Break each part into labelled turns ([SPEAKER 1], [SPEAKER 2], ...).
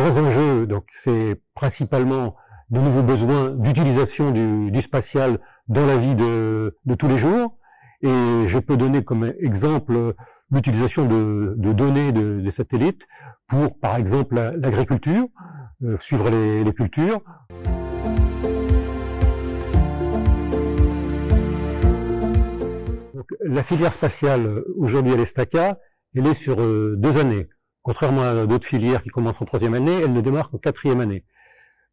[SPEAKER 1] grands enjeux, donc c'est principalement de nouveaux besoins d'utilisation du spatial dans la vie de tous les jours. Et je peux donner comme exemple l'utilisation de données des satellites pour, par exemple, l'agriculture, suivre les cultures. Donc, la filière spatiale, aujourd'hui à l'ESTACA, elle est sur 2 années. Contrairement à d'autres filières qui commencent en 3e année, elle ne démarre qu'en 4e année.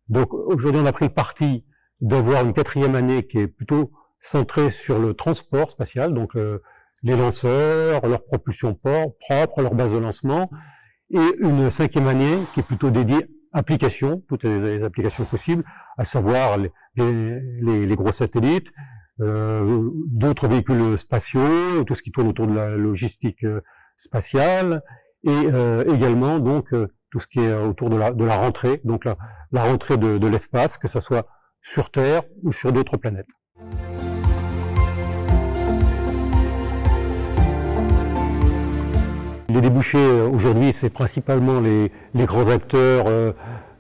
[SPEAKER 1] Donc aujourd'hui, on a pris le parti d'avoir une 4e année qui est plutôt centrée sur le transport spatial, donc les lanceurs, leur propulsion propre, leur base de lancement, et une 5e année qui est plutôt dédiée applications, toutes les applications possibles, à savoir les gros satellites, d'autres véhicules spatiaux, tout ce qui tourne autour de la logistique spatiale, et également donc tout ce qui est autour de la rentrée, donc la rentrée de l'espace, que ce soit sur Terre ou sur d'autres planètes. Les débouchés aujourd'hui, c'est principalement les grands acteurs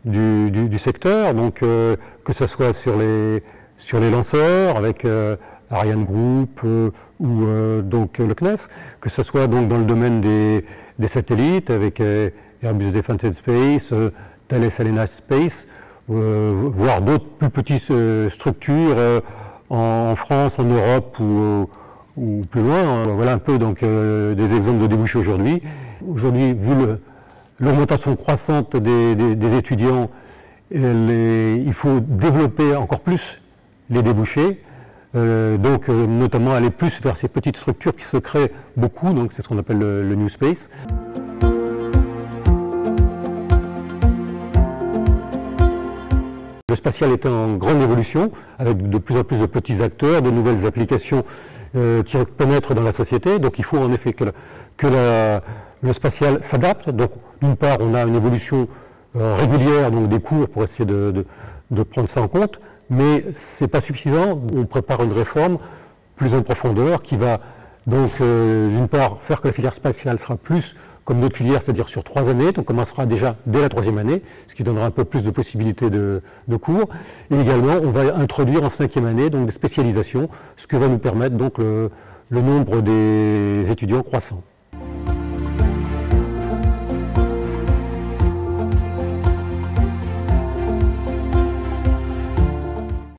[SPEAKER 1] du secteur, donc que ce soit sur les lanceurs avec Ariane Group ou donc le CNES, que ce soit donc dans le domaine des satellites avec Airbus Defence and Space, Thales Alenia Space, voire d'autres plus petites structures en France, en Europe ou plus loin. Voilà un peu donc des exemples de débouchés aujourd'hui. Aujourd'hui, vu l'augmentation croissante des étudiants, il faut développer encore plus les débouchés, donc notamment aller plus vers ces petites structures qui se créent beaucoup, donc c'est ce qu'on appelle le New Space. Le spatial est en grande évolution, avec de plus en plus de petits acteurs, de nouvelles applications qui pénètrent dans la société. Donc il faut en effet que le spatial s'adapte. Donc d'une part, on a une évolution régulière, donc des cours pour essayer de prendre ça en compte, mais c'est pas suffisant. On prépare une réforme plus en profondeur qui va donc d'une part faire que la filière spatiale sera plus comme d'autres filières, c'est-à-dire sur 3 années. Donc on commencera déjà dès la 3e année, ce qui donnera un peu plus de possibilités de cours. Et également, on va introduire en 5e année donc des spécialisations, ce que va nous permettre donc le nombre des étudiants croissant.